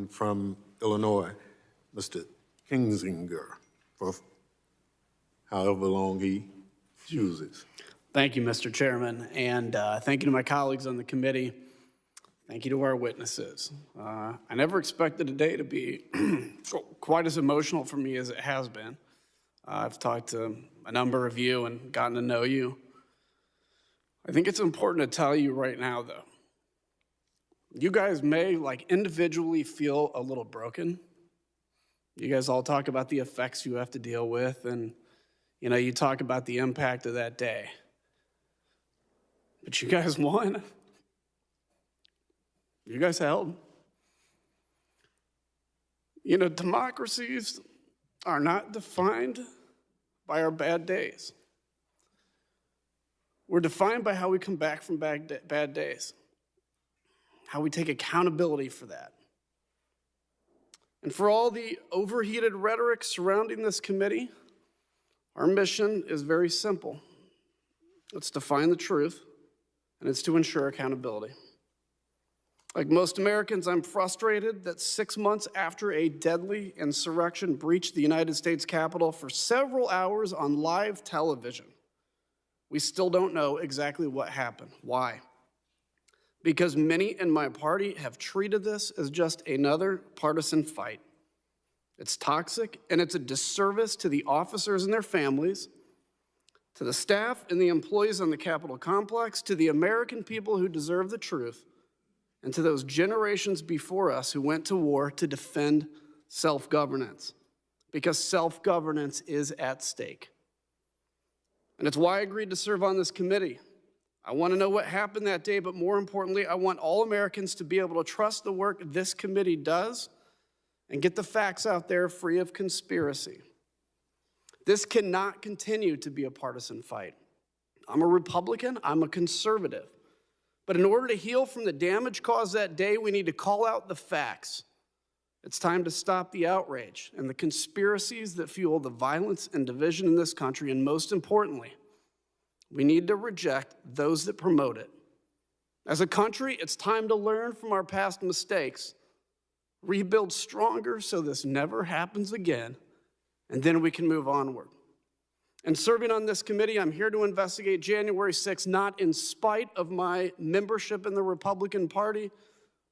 Congressman from Illinois, Mr. Kinzinger, for however long he chooses. Thank you, Mr. Chairman, and thank you to my colleagues on the committee. Thank you to our witnesses. I never expected today to be quite as emotional for me as it has been. I've talked to a number of you and gotten to know you. I think it's important to tell you right now, though, you guys may individually feel a little broken. You guys all talk about the effects you have to deal with, and you talk about the impact of that day. But you guys won. You guys held. Democracies are not defined by our bad days. We're defined by how we come back from bad days, how we take accountability for that. And for all the overheated rhetoric surrounding this committee, our mission is very simple. It's to find the truth, and it's to ensure accountability. Like most Americans, I'm frustrated that 6 months after a deadly insurrection breached the United States Capitol for several hours on live television, we still don't know exactly what happened. Why? Because many in my party have treated this as just another partisan fight. It's toxic, and it's a disservice to the officers and their families, to the staff and the employees on the Capitol complex, to the American people who deserve the truth, and to those generations before us who went to war to defend self-governance, because self-governance is at stake. And it's why I agreed to serve on this committee. I want to know what happened that day, but more importantly, I want all Americans to be able to trust the work this committee does and get the facts out there free of conspiracy. This cannot continue to be a partisan fight. I'm a Republican, I'm a conservative. But in order to heal from the damage caused that day, we need to call out the facts. It's time to stop the outrage and the conspiracies that fuel the violence and division in this country, and most importantly, we need to reject those that promote it. As a country, it's time to learn from our past mistakes, rebuild stronger so this never happens again, and then we can move onward. And serving on this committee, I'm here to investigate January 6th, not in spite of my membership in the Republican Party,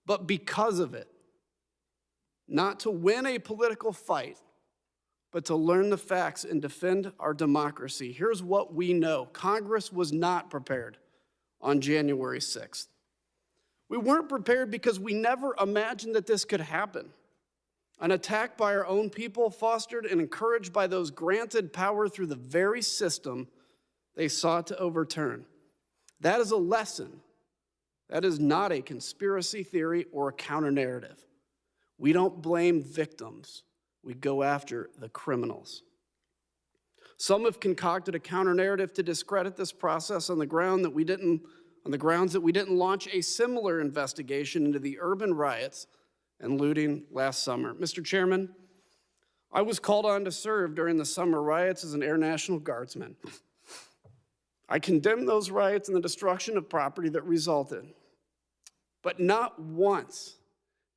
but because of it. Not to win a political fight, but to learn the facts and defend our democracy. Here's what we know. Congress was not prepared on January 6th. We weren't prepared because we never imagined that this could happen. An attack by our own people, fostered and encouraged by those granted power through the very system they sought to overturn. That is a lesson. That is not a conspiracy theory or a counter-narrative. We don't blame victims. We go after the criminals. Some have concocted a counter-narrative to discredit this process on the grounds that we didn't launch a similar investigation into the urban riots and looting last summer. Mr. Chairman, I was called on to serve during the summer riots as an Air National Guardsman. I condemn those riots and the destruction of property that resulted. But not once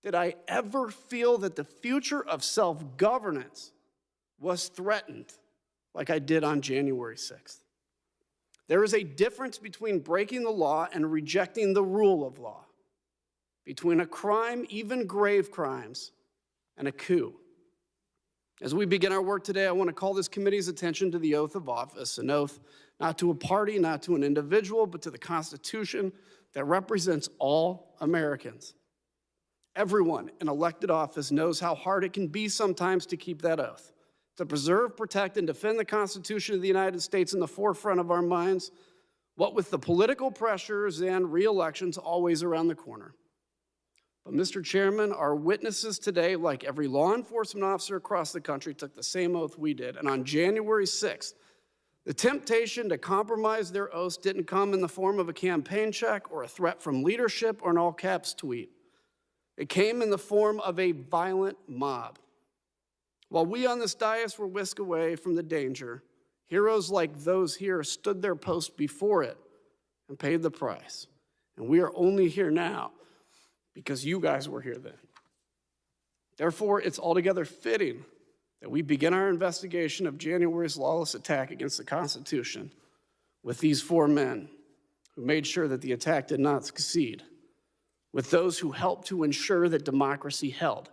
did I ever feel that the future of self-governance was threatened like I did on January 6th. There is a difference between breaking the law and rejecting the rule of law, between a crime, even grave crimes, and a coup. As we begin our work today, I want to call this committee's attention to the oath of office, an oath not to a party, not to an individual, but to the Constitution that represents all Americans. Everyone in elected office knows how hard it can be sometimes to keep that oath, to preserve, protect, and defend the Constitution of the United States in the forefront of our minds, what with the political pressures and re-elections always around the corner. But Mr. Chairman, our witnesses today, like every law enforcement officer across the country, took the same oath we did. And on January 6th, the temptation to compromise their oaths didn't come in the form of a campaign check or a threat from leadership or an all-caps tweet. It came in the form of a violent mob. While we on this dais were whisked away from the danger, heroes like those here stood their post before it and paid the price. And we are only here now because you guys were here then. Therefore, it's altogether fitting that we begin our investigation of January's lawless attack against the Constitution with these 4 men who made sure that the attack did not succeed, with those who helped to ensure that democracy held.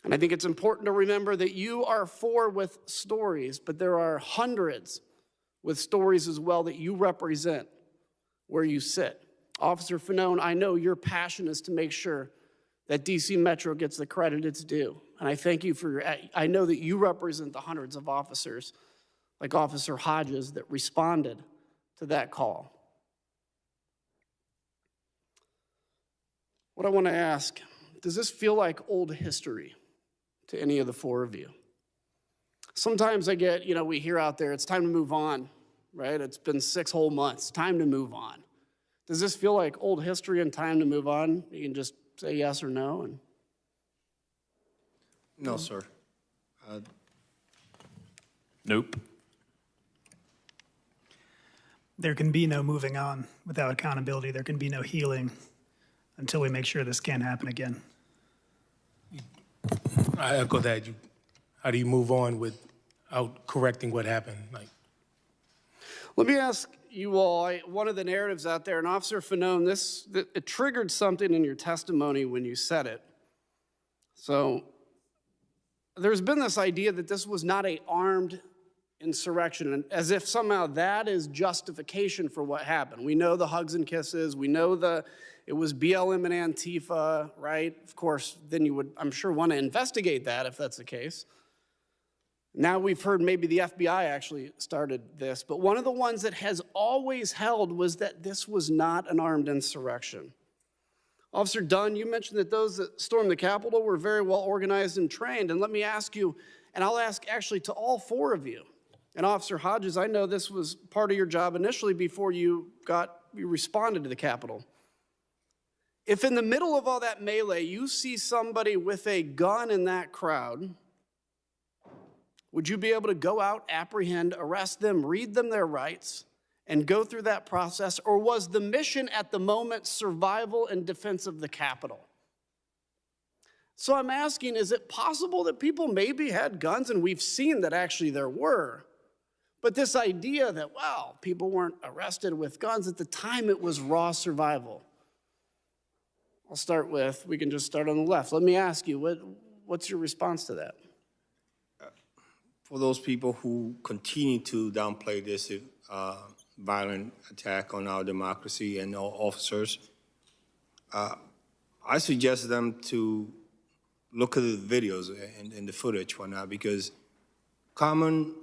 And I think it's important to remember that you are 4 with stories, but there are hundreds with stories as well that you represent where you sit. Officer Fanone, I know your passion is to make sure that DC Metro gets the credit it's due. And I thank you for I know that you represent the hundreds of officers, like Officer Hodges, that responded to that call. What I want to ask, does this feel like old history to any of the 4 of you? Sometimes I get, we hear out there, it's time to move on, right? It's been 6 whole months, time to move on. Does this feel like old history and time to move on? You can just say yes or no. No, sir. Nope. There can be no moving on without accountability. There can be no healing until we make sure this can't happen again. I echo that. How do you move on without correcting what happened? Let me ask you all, one of the narratives out there, and Officer Fanone, it triggered something in your testimony when you said it. So there's been this idea that this was not an armed insurrection, and as if somehow that is justification for what happened. We know the hugs and kisses. We know it was BLM and Antifa, right? Of course, then you would, I'm sure, want to investigate that if that's the case. Now we've heard maybe the FBI actually started this, but one of the ones that has always held was that this was not an armed insurrection. Officer Dunn, you mentioned that those that stormed the Capitol were very well organized and trained, and let me ask you, and I'll ask actually to all 4 of you, and Officer Hodges, I know this was part of your job initially before you responded to the Capitol. If in the middle of all that melee, you see somebody with a gun in that crowd, would you be able to go out, apprehend, arrest them, read them their rights, and go through that process? Or was the mission at the moment survival and defense of the Capitol? So I'm asking, is it possible that people maybe had guns, and we've seen that actually there were, but this idea that, wow, people weren't arrested with guns, at the time it was raw survival. I'll start with, we can just start on the left. Let me ask you, what's your response to that? For those people who continue to downplay this violent attack on our democracy and our officers, I suggest them to look at the videos and the footage right now, because common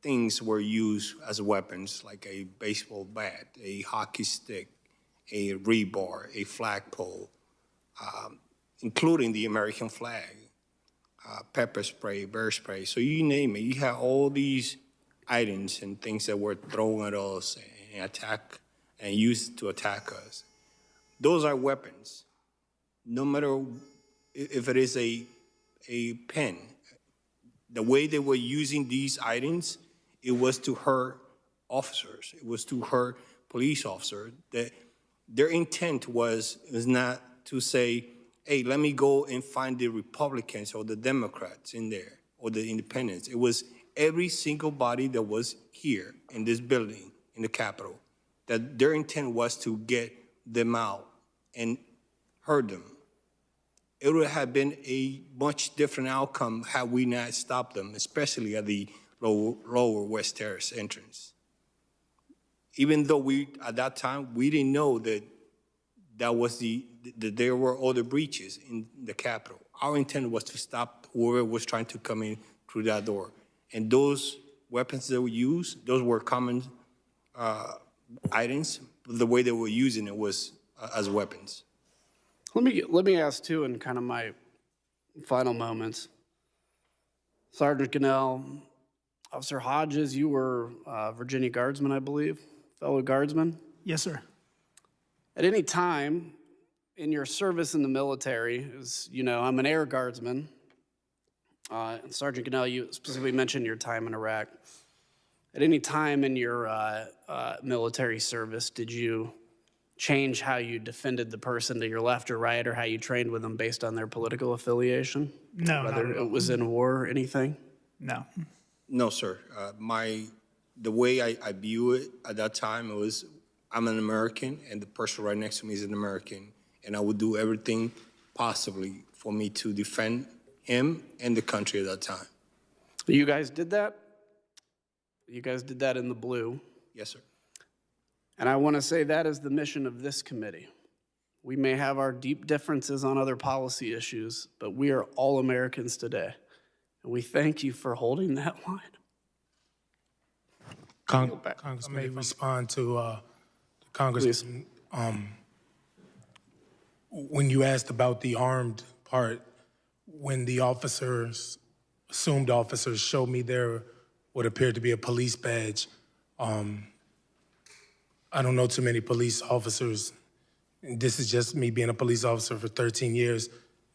things were used as weapons, like a baseball bat, a hockey stick, a rebar, a flagpole, including the American flag, pepper spray, bear spray. So you name it. You have all these items and things that were thrown at us and attack and used to attack us. Those are weapons. No matter if it is a pen, the way they were using these items, it was to hurt officers. It was to hurt police officers. Their intent was not to say, hey, let me go and find the Republicans or the Democrats in there or the independents. It was every single body that was here in this building, in the Capitol, that their intent was to get them out and hurt them. It would have been a much different outcome had we not stopped them, especially at the lower West Terrace entrance. Even though at that time, we didn't know that that there were other breaches in the Capitol. Our intent was to stop whoever was trying to come in through that door. And those weapons that were used, those were common items. The way they were using it was as weapons. Let me ask too, in kind of my final moments. Sergeant Cannell, Officer Hodges, you were Virginia Guardsman, I believe, fellow Guardsman. Yes, sir. At any time in your service in the military, as you know, I'm an Air Guardsman. And Sergeant Cannell, you specifically mentioned your time in Iraq. At any time in your military service, did you change how you defended the person to your left or right, or how you trained with them based on their political affiliation? No, not Whether at all. it was in war or anything? No. No, sir. The way I view it at that time, it was, I'm an American, and the person right next to me is an American, and I would do everything possibly for me to defend him and the country at that time. You guys did that? You guys did that in the blue. Yes, sir. And I want to say that is the mission of this committee. We may have our deep differences on other policy issues, but we are all Americans today. And we thank you for holding that line. Congressman, may respond to Congressman. When you asked about the armed part, when the officers, assumed officers, showed me their what appeared to be a police badge, I don't know too many police officers, and this is just me being a police officer for 13 years,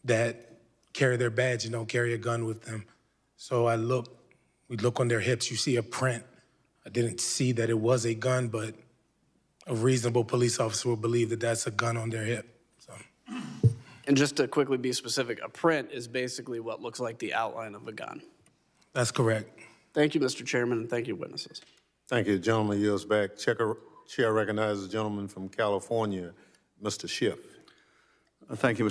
that carry their badge and don't carry a gun with them. So we look on their hips, you see a print. I didn't see that it was a gun, but a reasonable police officer will believe that that's a gun on their hip. So. And just to quickly be specific, a print is basically what looks like the outline of a gun. That's correct. Thank you, Mr. Chairman, and thank you, witnesses. Thank you. Gentleman yields back. Chair recognizes the gentleman from California, Mr. Schiff. Thank you, Mr.